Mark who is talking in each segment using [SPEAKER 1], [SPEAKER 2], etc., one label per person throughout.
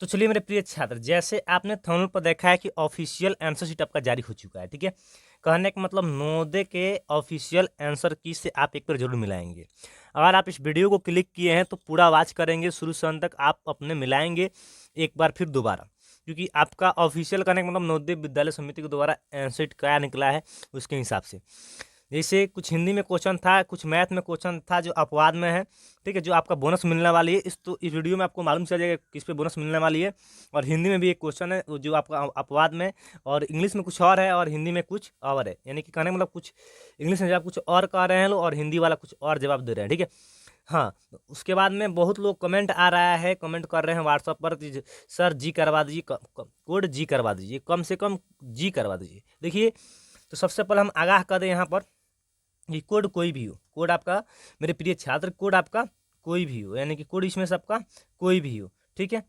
[SPEAKER 1] तो चलिए मेरे प्रिय छात्र, जैसे आपने थंबनेल पर देखा है कि ऑफिशियल आंसर शीट आपका जारी हो चुका है, ठीक है। कहने का मतलब नवोदय के ऑफिशियल आंसर की से आप एक बार जरूर मिलाएंगे। अगर आप इस वीडियो को क्लिक किए हैं तो पूरा वॉच करेंगे, शुरू से अंत तक आप अपने मिलाएंगे एक बार फिर दोबारा, क्योंकि आपका ऑफिशियल करने का मतलब नवोदय विद्यालय समिति के द्वारा आंसर शीट क्या निकला है उसके हिसाब से। जैसे कुछ हिंदी में क्वेश्चन था, कुछ मैथ में क्वेश्चन था जो अपवाद में है, ठीक है, जो आपका बोनस मिलने वाली है। इस वीडियो में आपको मालूम चल जाएगा किस पे बोनस मिलने वाली है। और हिंदी में भी एक क्वेश्चन है जो आपका अपवाद में, और इंग्लिश में कुछ और है और हिंदी में कुछ और है। यानी कि कहने का मतलब कुछ इंग्लिश में जवाब कुछ और कह रहे हैं लोग और हिंदी वाला कुछ और जवाब दे रहे हैं, ठीक है। हाँ, उसके बाद में बहुत लोग कमेंट आ रहा है, कमेंट कर रहे हैं व्हाट्सएप पर कि सर जी करवा दीजिए, कोड जी करवा दीजिए, कम से कम जी करवा दीजिए। देखिए, तो सबसे पहले हम आगाह कर दें यहाँ पर, ये कोड कोई भी हो, कोड आपका मेरे प्रिय छात्र, कोड आपका कोई भी हो, यानी कि कोड इसमें से आपका कोई भी हो, ठीक है,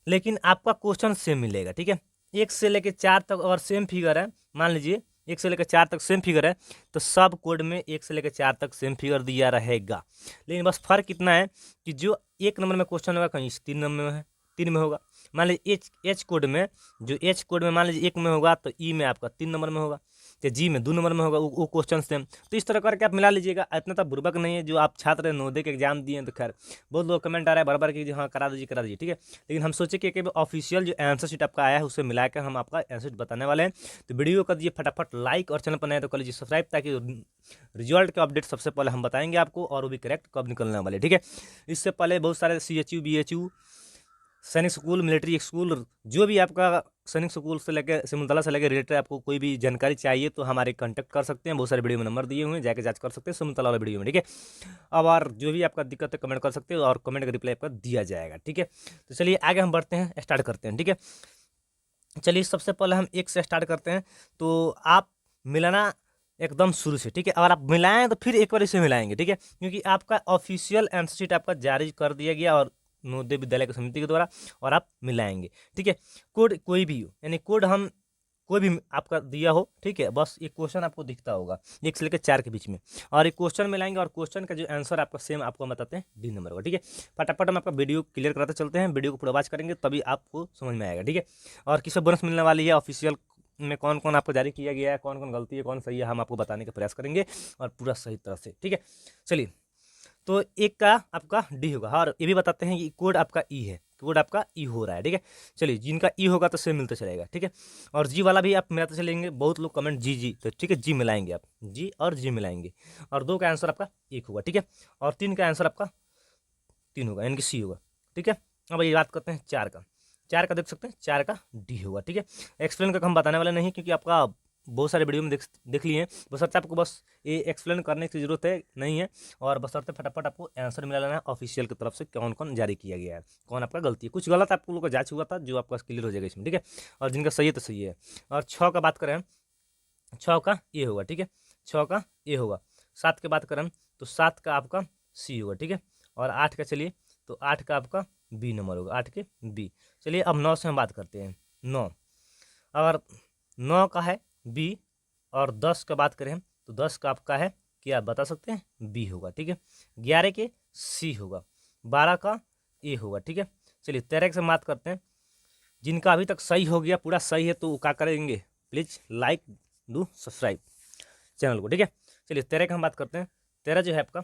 [SPEAKER 1] लेकिन आपका क्वेश्चन सेम मिलेगा, ठीक है। 1 से लेकर 4 तक अगर सेम फिगर है, मान लीजिए 1 से लेकर 4 तक सेम फिगर है, तो सब कोड में 1 से लेकर 4 तक सेम फिगर दिया रहेगा। लेकिन बस फर्क कितना है कि जो 1 नंबर में क्वेश्चन होगा कहीं 3 नंबर में है, 3 में होगा। मान लीजिए एच कोड में, जो एच कोड में मान लीजिए 1 में होगा तो ई में आपका 3 नंबर में होगा, तो जी में 2 नंबर में होगा, वो क्वेश्चन सेम। तो इस तरह करके आप मिला लीजिएगा। इतना तो बुर्बक नहीं है जो आप छात्र नवोदय के एग्जाम दिए हैं। तो खैर बहुत लोग कमेंट आ रहा है बार बार कि हाँ करा दीजिए करा दीजिए, ठीक है। लेकिन हम सोचे कि ऑफिशियल जो आंसर शीट आपका आया है उससे मिलाकर हम आपका आंसर शीट बताने वाले हैं। तो वीडियो कर दीजिए फटाफट लाइक, और चैनल पर नए तो कर लीजिए सब्सक्राइब, ताकि रिजल्ट के अपडेट सबसे पहले हम बताएंगे आपको, और वो भी करेक्ट कब निकलने वाले, ठीक है। इससे पहले बहुत सारे CHU BHU सैनिक स्कूल, मिलिट्री स्कूल, जो भी आपका सैनिक स्कूल से लेकर सिमुलतला से लेकर रिलेटेड आपको कोई भी जानकारी चाहिए तो हमारे कांटेक्ट कर सकते हैं। बहुत सारे वीडियो में नंबर दिए हुए हैं, जाके जांच कर सकते हैं सिमुलतला वाला वीडियो में, ठीक है। अब और जो भी आपका दिक्कत है कमेंट कर सकते हो और कमेंट का रिप्लाई आपका दिया जाएगा, ठीक है। तो चलिए आगे हम बढ़ते हैं, स्टार्ट करते हैं, ठीक है। चलिए सबसे पहले हम 1 से स्टार्ट करते हैं। तो आप मिलाना एकदम शुरू से, ठीक है। अगर आप मिलाएं तो फिर एक बार इसे मिलाएंगे, ठीक है, क्योंकि आपका ऑफिशियल आंसर शीट आपका जारी कर दिया गया और नवोदय विद्यालय की समिति के द्वारा, और आप मिलाएंगे, ठीक है। कोड कोई भी हो, यानी कोड हम कोई भी आपका दिया हो, ठीक है, बस एक क्वेश्चन आपको दिखता होगा 1 से लेकर 4 के बीच में, और एक क्वेश्चन मिलाएंगे और क्वेश्चन का जो आंसर आपका सेम आपको बताते हैं D नंबर का, ठीक है। फटाफट हम आपका वीडियो क्लियर कराते चलते हैं, वीडियो को पूरा वॉच करेंगे तभी आपको समझ में आएगा, ठीक है। और किसे बोनस मिलने वाली है, ऑफिशियल में कौन कौन आपको जारी किया गया है, कौन कौन गलती है कौन सही है, हम आपको बताने का प्रयास करेंगे और पूरा सही तरह से, ठीक है। चलिए, तो 1 का आपका D होगा, और ये भी बताते हैं कि कोड आपका E है, कोड आपका E हो रहा है, ठीक है। चलिए, जिनका E होगा तो सेम मिलते चलेगा, ठीक है। और जी वाला भी आप मिलाते चलेंगे, बहुत लोग कमेंट जी, तो ठीक है, जी मिलाएंगे आप, जी और जी मिलाएंगे। और 2 का आंसर आपका 1 होगा, ठीक है। और 3 का आंसर आपका 3 होगा, यानी कि C होगा, ठीक है। अब ये बात करते हैं 4 का, 4 का देख सकते हैं, 4 का D होगा, ठीक है। एक्सप्लेन करके हम बताने वाले नहीं, क्योंकि आपका बहुत सारे वीडियो में देख लिए हैं, बशर्ते आपको बस ये एक्सप्लेन करने की जरूरत है नहीं है, और बशर्ते फटाफट आपको आंसर मिला लेना है ऑफिशियल की तरफ से कौन कौन जारी किया गया है, कौन आपका गलती है। कुछ गलत आपको लोग का जांच हुआ था जो आपका क्लियर हो जाएगा इसमें, ठीक है। और जिनका सही है तो सही है। और 6 का बात करें, 6 का ए होगा, ठीक है, 6 का ए होगा। 7 की बात करें तो 7 का आपका C होगा, ठीक है। और 8 का, चलिए, तो 8 का आपका B नंबर होगा, 8 के B। चलिए अब 9 से हम बात करते हैं। 9, अगर 9 का है B, और 10 का बात करें तो 10 का आपका है, क्या आप बता सकते हैं, B होगा, ठीक है। 11 के C होगा, 12 का A होगा, ठीक है। चलिए 13 से बात करते हैं, जिनका अभी तक सही हो गया, पूरा सही है, तो वो क्या करेंगे, please like do subscribe channel को, ठीक है। चलिए 13 की हम बात करते हैं। 13 जो है आपका,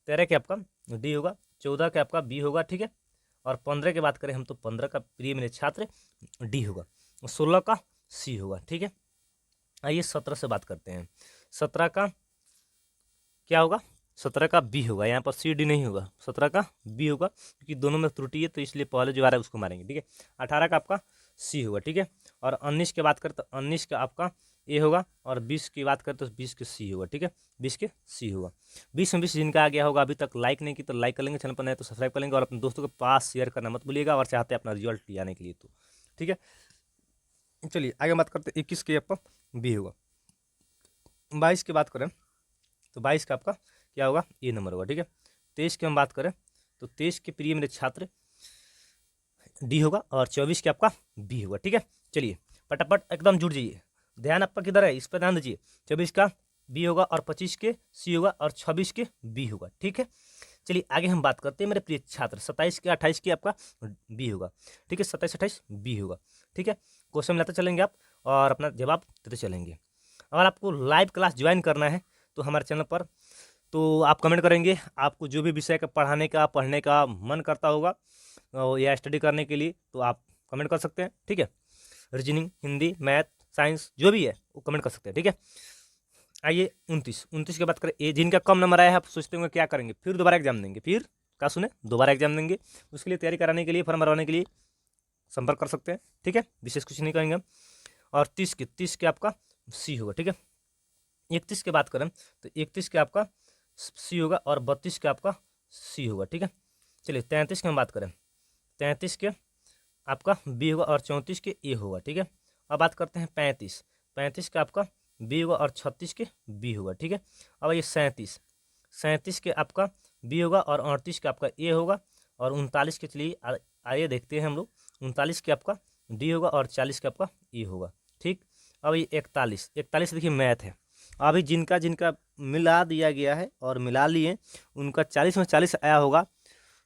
[SPEAKER 1] 13 के आपका D होगा, 14 के आपका B होगा, ठीक है। और 15 की बात करें हम तो 15 का प्रिय मेरे छात्र D होगा, 16 का C होगा, ठीक है। आइए 17 से बात करते हैं। 17 का क्या होगा, 17 का B होगा, यहाँ पर C D नहीं होगा, 17 का B होगा, क्योंकि दोनों में त्रुटि है तो इसलिए पहले जो आ रहा है उसको मारेंगे, ठीक है। 18 का आपका C होगा, ठीक है। और 19 की बात करें तो 19 का आपका A होगा, और 20 की बात करें तो 20 के C होगा, ठीक है, 20 के C होगा। 20 में 20 जिनका आ गया होगा, अभी तक लाइक नहीं की तो लाइक कर लेंगे, चैनल पर नए तो सब्सक्राइब कर लेंगे, और अपने दोस्तों के पास शेयर करना मत भूलिएगा, और चाहते हैं अपना रिजल्ट लाने के लिए तो, ठीक है। चलिए आगे बात करते हैं। 21 के आपका B होगा। 22 की बात करें तो 22 का आपका क्या होगा, A नंबर होगा, ठीक है। 23 की हम बात करें तो 23 के प्रिय मेरे छात्र D होगा, और 24 के आपका B होगा, ठीक है। चलिए फटाफट एकदम जुड़ जाइए, ध्यान आपका किधर है इस पर ध्यान दीजिए। 24 का B होगा, और 25 के C होगा, और 26 के B होगा, ठीक है। चलिए आगे हम बात करते हैं मेरे प्रिय छात्र, 27 के 28 की आपका बी होगा, ठीक है, 27 28 बी होगा, ठीक है। क्वेश्चन लाते चलेंगे आप और अपना जवाब देते चलेंगे। अगर आपको लाइव क्लास ज्वाइन करना है तो हमारे चैनल पर तो आप कमेंट करेंगे, आपको जो भी विषय का पढ़ने का मन करता होगा या स्टडी करने के लिए तो आप कमेंट कर सकते हैं, ठीक है। रीजनिंग, हिंदी, मैथ, साइंस जो भी है वो कमेंट कर सकते हैं, ठीक है। आइए 29 की बात करें, ये जिनका कम नंबर आया है, आप सोचते होंगे क्या करेंगे, फिर दोबारा एग्जाम देंगे, फिर क्या सुने, दोबारा एग्जाम देंगे। उसके लिए तैयारी कराने के लिए, फॉर्म भरवाने के लिए संपर्क कर सकते हैं, ठीक है, विशेष कुछ नहीं कहेंगे हम। और 30 के आपका सी होगा, ठीक है। 31 की बात करें तो 31 के आपका सी होगा और 32 के आपका सी होगा, ठीक है। चलिए 33 की हम बात करें, 33 के आपका बी होगा और 34 के ए होगा, ठीक है। अब बात करते हैं 35 का आपका बी होगा और 36 के बी होगा, ठीक है। अब ये 37 के आपका बी होगा और 38 के आपका ए होगा और 39 के, चलिए आइए देखते हैं हम लोग, 39 के आपका डी होगा और 40 के आपका ई होगा, ठीक। अब ये 41 देखिए मैथ है, अभी जिनका जिनका मिला दिया गया है और मिला लिए उनका 40 में 40 आया होगा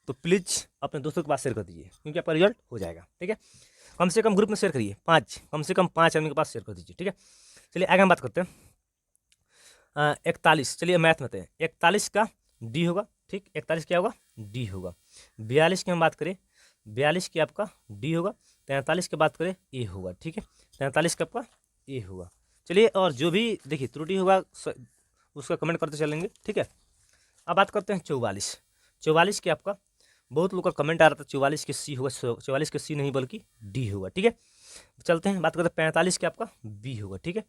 [SPEAKER 1] तो प्लीज़ अपने दोस्तों के पास शेयर कर दीजिए क्योंकि आपका रिजल्ट हो जाएगा, ठीक है। कम से कम ग्रुप में शेयर करिए, कम से कम 5 आदमी के पास शेयर कर दीजिए, ठीक है। चलिए आगे हम बात करते हैं 41, चलिए मैथ में हैं, 41 का डी होगा, ठीक, 41 क्या होगा, डी होगा। 42 की हम बात करें, 42 की आपका डी होगा। 43 की बात करें ए होगा, ठीक है, 43 का आपका ए होगा। चलिए और जो भी देखिए त्रुटि होगा उसका कमेंट करते चलेंगे, ठीक है। अब बात करते हैं 44 की आपका बहुत लोग का कमेंट आ रहा था 44 के सी होगा, 44 के सी नहीं बल्कि डी होगा, ठीक है। चलते हैं बात करते हैं 45 के आपका बी होगा, ठीक है।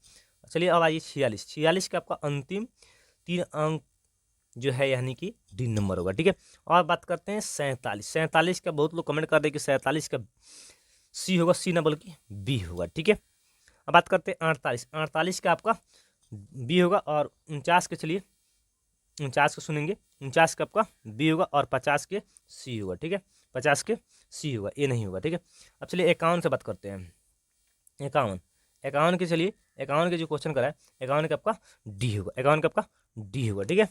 [SPEAKER 1] चलिए अब आइए 46 का आपका अंतिम 3 अंक जो है यानी कि डी नंबर होगा, ठीक है। और बात करते हैं 47 का बहुत लोग कमेंट कर दे कि 47 का सी होगा, सी ना बल्कि बी होगा, ठीक है। अब बात करते हैं 48 का आपका बी होगा और 49 के, चलिए 49 को सुनेंगे, 49 का आपका बी होगा और 50 के सी होगा, ठीक है, 50 के सी होगा, ए नहीं होगा, ठीक है। अब चलिए 51 से बात करते हैं, 51 के, चलिए 51 के जो क्वेश्चन करा है 51 का आपका डी होगा, 51 का आपका डी होगा, ठीक है।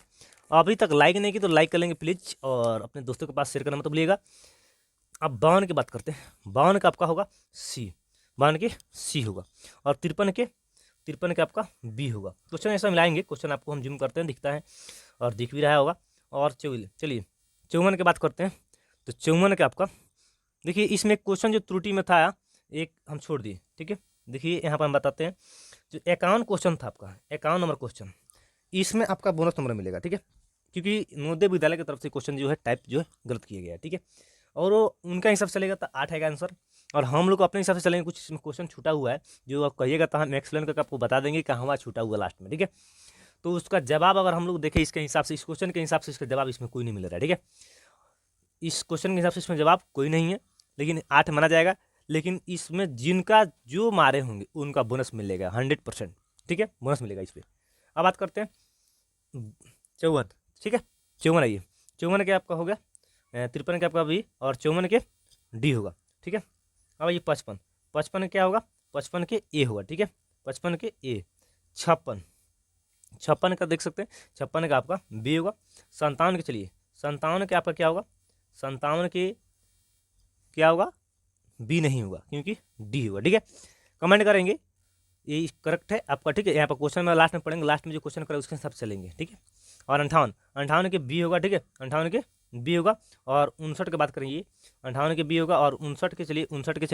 [SPEAKER 1] अभी तक लाइक नहीं की तो लाइक कर लेंगे प्लीज़ और अपने दोस्तों के पास शेयर करना मत भूलिएगा। अब 52 की बात करते हैं, 52 का आपका होगा सी, 52 के सी होगा और 53 के आपका बी होगा। क्वेश्चन ऐसा मिलाएंगे, क्वेश्चन आपको हम जूम करते हैं दिखता है और दिख भी रहा होगा। और चलिए 54 की बात करते हैं तो 54 के आपका देखिए इसमें क्वेश्चन जो त्रुटि में था एक हम छोड़ दिए, ठीक है। देखिए यहाँ पर हम बताते हैं जो 51 क्वेश्चन था आपका 51 नंबर क्वेश्चन, इसमें आपका बोनस नंबर मिलेगा, ठीक है, क्योंकि नवोदय विद्यालय की तरफ से क्वेश्चन जो है टाइप जो है गलत किया गया है, ठीक है। और वो उनका हिसाब से चलेगा तो 8 आएगा आंसर और हम लोग अपने हिसाब से चलेंगे, कुछ इसमें क्वेश्चन छूटा हुआ है जो आप कहिएगा तो हम एक्सप्लेन करके आपको बता देंगे कहाँ छूटा हुआ लास्ट में, ठीक है। तो उसका जवाब अगर हम लोग देखें इसके हिसाब से, इस क्वेश्चन के हिसाब से इसका जवाब इसमें कोई नहीं मिल रहा है, ठीक है। इस क्वेश्चन के हिसाब से इसमें जवाब कोई नहीं है लेकिन 8 माना जाएगा, लेकिन इसमें जिनका जो मारे होंगे उनका बोनस मिलेगा 100%, ठीक है, बोनस मिलेगा इस पर। अब बात करते हैं 54, ठीक है, 54 आइए, 54 के आपका हो गया, 53 के आपका बी और 54 के डी होगा, ठीक है। अब ये 55 क्या होगा, 55 के ए होगा, ठीक है, 55 के ए। 56 का देख सकते हैं, 56 का आपका बी होगा। 57 के, चलिए 57 के आपका क्या होगा, 57 के क्या होगा, बी नहीं होगा क्योंकि डी होगा, ठीक है। कमेंट करेंगे ये करेक्ट है आपका, ठीक है। यहाँ पर क्वेश्चन में लास्ट में पढ़ेंगे, लास्ट में जो क्वेश्चन करे उसके हिसाब से चलेंगे, ठीक है। और 58 के बी होगा, ठीक है, 58 के बी होगा। और 59 की बात करेंगे, 58 के बी होगा और 59 के, चलिए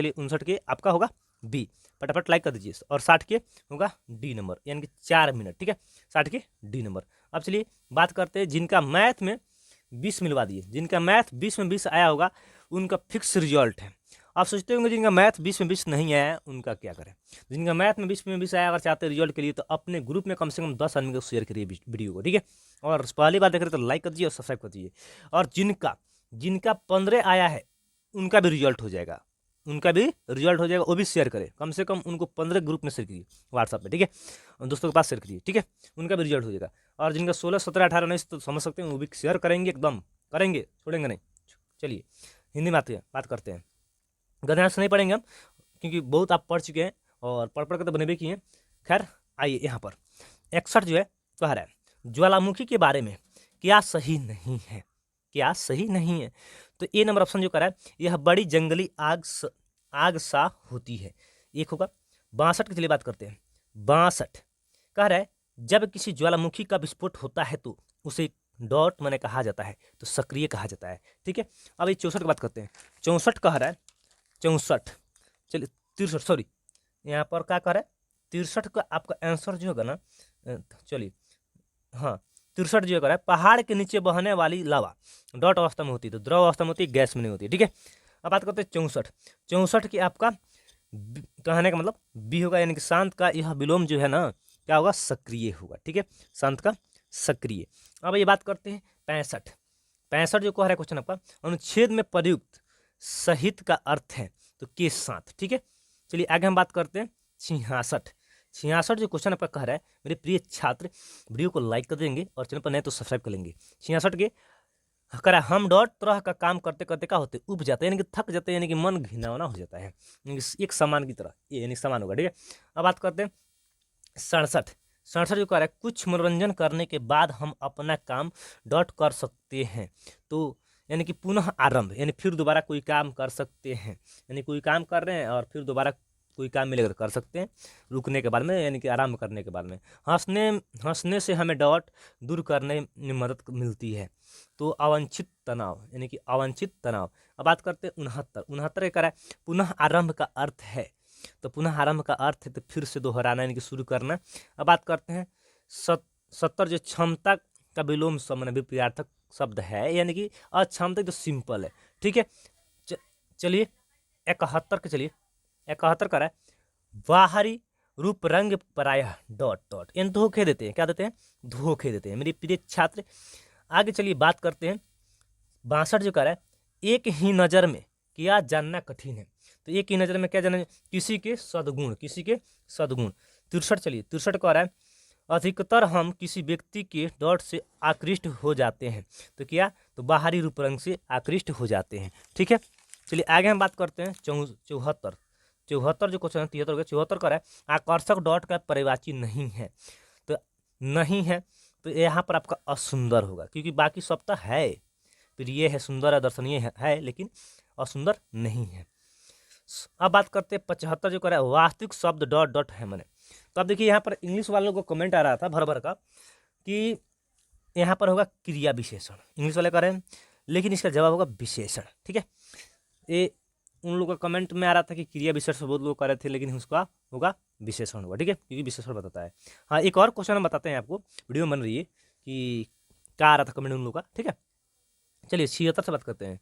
[SPEAKER 1] 59 के आपका होगा बी, फटाफट लाइक कर दीजिए। और 60 के होगा डी नंबर यानी कि 4 मिनट, ठीक है, 60 के डी नंबर। अब चलिए बात करते हैं जिनका मैथ में 20 मिलवा दिए, जिनका मैथ 20 में 20 आया होगा उनका फिक्स रिजल्ट है। आप सोचते होंगे जिनका मैथ 20 में 20 नहीं आया है उनका क्या करें। जिनका मैथ में 20 में 20 आया, अगर चाहते हैं रिजल्ट के लिए तो अपने ग्रुप में कम से कम 10 आदमी को शेयर करिए वीडियो को, ठीक है। और पहली बार देख रहे तो लाइक कर दीजिए और सब्सक्राइब कर दीजिए। और जिनका 15 आया है उनका भी रिजल्ट हो जाएगा, वो भी शेयर करें, कम से कम उनको 15 ग्रुप में शेयर कीजिए व्हाट्सएप पे, ठीक है, दोस्तों के पास शेयर कीजिए, ठीक है, उनका भी रिजल्ट हो जाएगा। और जिनका 16 17 18 19 तो समझ सकते हैं वो भी शेयर करेंगे, एकदम करेंगे, छोड़ेंगे नहीं। चलिए हिंदी में बात करते हैं, गणना से नहीं पढ़ेंगे हम क्योंकि बहुत आप पढ़ चुके हैं और पढ़ के तो बने भी किए हैं। खैर आइए यहाँ पर 61 जो है कह रहा है ज्वालामुखी के बारे में क्या सही नहीं है, क्या सही नहीं है। तो ए नंबर ऑप्शन जो करा है, यह बड़ी जंगली आग सा होती है, एक होगा। 62 की चलिए बात करते हैं। 62 कह रहा है जब किसी ज्वालामुखी का विस्फोट होता है तो उसे डॉट मैंने कहा जाता है, तो सक्रिय कहा जाता है, ठीक है। अब ये 64 की बात करते हैं। 64 कह रहा है, 64 चलिए 63 सॉरी, यहाँ पर क्या कह रहा है 63 का आपका आंसर जो होगा ना, चलिए हाँ 63 जो कह रहा है पहाड़ के नीचे बहने वाली लावा डॉट अवस्था में होती है, तो द्रव अवस्था में होती है, गैस में नहीं होती है, ठीक है। अब बात करते हैं 64। 64 की आपका कहने का मतलब बी होगा, यानी कि शांत का यह विलोम जो है ना क्या होगा, सक्रिय होगा, ठीक है, शांत का सक्रिय। अब ये बात करते हैं 65। 65 जो कह रहा है क्वेश्चन आपका, अनुच्छेद में प्रयुक्त सहित का अर्थ है, तो के साथ, ठीक है। चलिए आगे हम बात करते हैं 66। 66 जो क्वेश्चन आपका कह रहा है मेरे प्रिय छात्र, वीडियो को लाइक कर देंगे और चैनल पर नए तो सब्सक्राइब कर लेंगे। 66 के करा हम डॉट तरह का काम करते करते क्या होते उब जाते हैं, यानी कि थक जाते हैं, यानी कि मन घिनौना हो जाता है, एक सामान की तरह, ये यानी सामान होगा, ठीक है। अब बात करते हैं 67। 67 जो कह रहा है कुछ मनोरंजन करने के बाद हम अपना काम डॉट कर सकते हैं, तो यानी कि पुनः आरंभ, यानी फिर दोबारा कोई काम कर सकते हैं, यानी कोई काम कर रहे हैं और फिर दोबारा कोई काम मिलेगा तो कर सकते हैं, रुकने के बाद में, यानी कि आराम करने के बाद में। हंसने से हमें डॉट दूर करने में मदद मिलती है, तो अवांछित तनाव, यानी कि अवांछित तनाव। अब बात करते हैं 69। 69 कह रहा है पुनः आरंभ का अर्थ है, तो पुनः आरंभ का अर्थ है तो फिर से दोहराना, यानी कि शुरू करना। अब बात करते हैं 70 जो क्षमता का विलोम विपरीतार्थक शब्द है, यानी कि अक्षमता तो सिंपल है, ठीक है। चलिए 71 के, चलिए 71 का है बाहरी रूप रंग प्रायः डॉट डॉट, इन धोखे देते हैं, क्या देते हैं, धोखे देते हैं मेरे प्रिय छात्र। आगे चलिए बात करते हैं 62 जो कह रहा है एक ही नज़र में क्या जानना कठिन है, तो एक ही नज़र में क्या जानना, किसी के सद्गुण, किसी के सद्गुण। 63 चलिए 63 कह रहा है अधिकतर हम किसी व्यक्ति के डॉट से आकृष्ट हो जाते हैं, तो क्या, तो बाहरी रूप रंग से आकृष्ट हो जाते हैं, ठीक है। चलिए आगे हम बात करते हैं 74। 74 जो क्वेश्चन है 73 का, 74 का है आकर्षक डॉट का परिवाची नहीं है, तो नहीं है तो यहाँ पर आपका असुंदर होगा, क्योंकि बाकी सब तो है, प्रिय है, सुंदर है, दर्शनीय है लेकिन असुंदर नहीं है। अब बात करते हैं 75 जो कर रहा है वास्तविक शब्द डॉट डॉट है मैंने, तो अब देखिए यहाँ पर इंग्लिश वालों को कमेंट आ रहा था भर भर का कि यहाँ पर होगा क्रिया विशेषण, इंग्लिश वाले कह रहे हैं, लेकिन इसका जवाब होगा विशेषण, ठीक है। ये उन लोगों का कमेंट में आ रहा था कि क्रिया विशेषण बहुत लोग कर रहे थे, लेकिन उसका होगा विशेषण होगा, ठीक है, क्योंकि विशेषण बताता है। हाँ एक और क्वेश्चन हम बताते हैं आपको, वीडियो बन रही है कि क्या आ रहा था कमेंट उन लोगों का, ठीक है। चलिए 76 से बात करते हैं।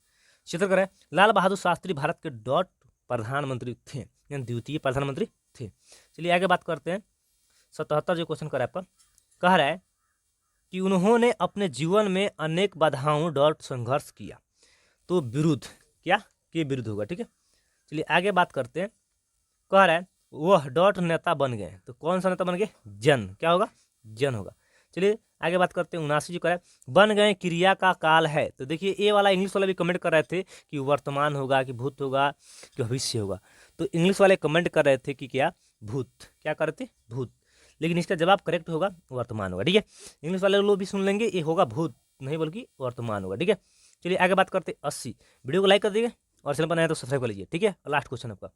[SPEAKER 1] 76 करें लाल बहादुर शास्त्री भारत के डॉट प्रधानमंत्री थे, यानी द्वितीय प्रधानमंत्री थे। चलिए आगे बात करते हैं 77 जो क्वेश्चन करा पर कह रहा है कि उन्होंने अपने जीवन में अनेक बाधाओं डॉट संघर्ष किया, तो विरुद्ध क्या के विरुद्ध होगा, ठीक है। चलिए आगे बात करते हैं, कह रहा है वह डॉट नेता बन गए, तो कौन सा नेता बन गए, जन, क्या होगा, जन होगा। चलिए आगे बात करते हैं 79 जो कह रहा है बन गए क्रिया का काल है, तो देखिए ये वाला इंग्लिश वाला भी कमेंट कर रहे थे कि वर्तमान होगा कि भूत होगा कि भविष्य होगा, तो इंग्लिश वाले कमेंट कर रहे थे कि क्या भूत, क्या कर रहे थे भूत, लेकिन इसका जवाब करेक्ट होगा वर्तमान होगा, ठीक है। इंग्लिश वाले लोग भी सुन लेंगे ये होगा भूत नहीं बल्कि वर्तमान होगा, ठीक है। चलिए आगे बात करते हैं 80, वीडियो को लाइक कर दीजिए और चैनल पर नया तो सब्सक्राइब कर लीजिए, ठीक है। लास्ट क्वेश्चन आपका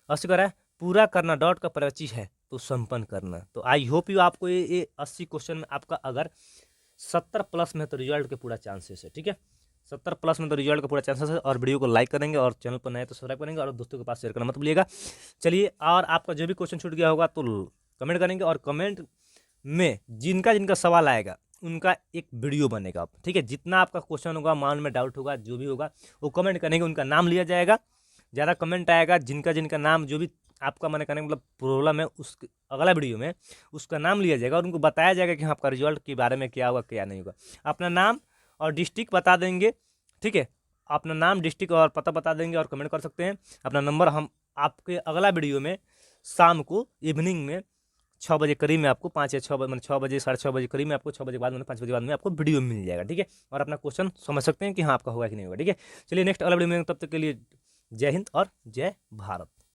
[SPEAKER 1] 80 कर रहा है पूरा करना डॉट का परिचय है, तो संपन्न करना, तो आई होप यू आपको ये 80 क्वेश्चन में आपका अगर 70 प्लस में तो रिजल्ट के पूरा चांसेस है, ठीक है। 70 प्लस में तो रिजल्ट का पूरा चांसेस है, और वीडियो को लाइक करेंगे और चैनल पर नए तो सब्सक्राइब करेंगे और दोस्तों के पास शेयर करना मत भूलिएगा। चलिए और आपका जो भी क्वेश्चन छूट गया होगा तो कमेंट करेंगे, और कमेंट में जिनका जिनका सवाल आएगा उनका एक वीडियो बनेगा, ठीक है। जितना आपका क्वेश्चन होगा, मान में डाउट होगा, जो भी होगा वो कमेंट करेंगे, उनका नाम लिया जाएगा। ज़्यादा कमेंट आएगा जिनका जिनका नाम जो भी आपका मैंने कहने मतलब प्रॉब्लम है, उस अगला वीडियो में उसका नाम लिया जाएगा और उनको बताया जाएगा कि आपका रिजल्ट के बारे में क्या होगा क्या नहीं होगा। अपना नाम और डिस्ट्रिक्ट बता देंगे, ठीक है, अपना नाम डिस्ट्रिक्ट और पता बता देंगे और कमेंट कर सकते हैं। अपना नंबर हम आपके अगला वीडियो में शाम को इवनिंग में 6 बजे करीब में आपको 5 या 6 बजे 6 बजे 6:30 बजे करीब में आपको 6 बजे बाद में 5 बजे बाद में आपको वीडियो मिल जाएगा, ठीक है। और अपना क्वेश्चन समझ सकते हैं कि हाँ आपका होगा कि नहीं होगा, ठीक है। चलिए नेक्स्ट अगला वीडियो में, तब तक के लिए जय हिंद और जय भारत।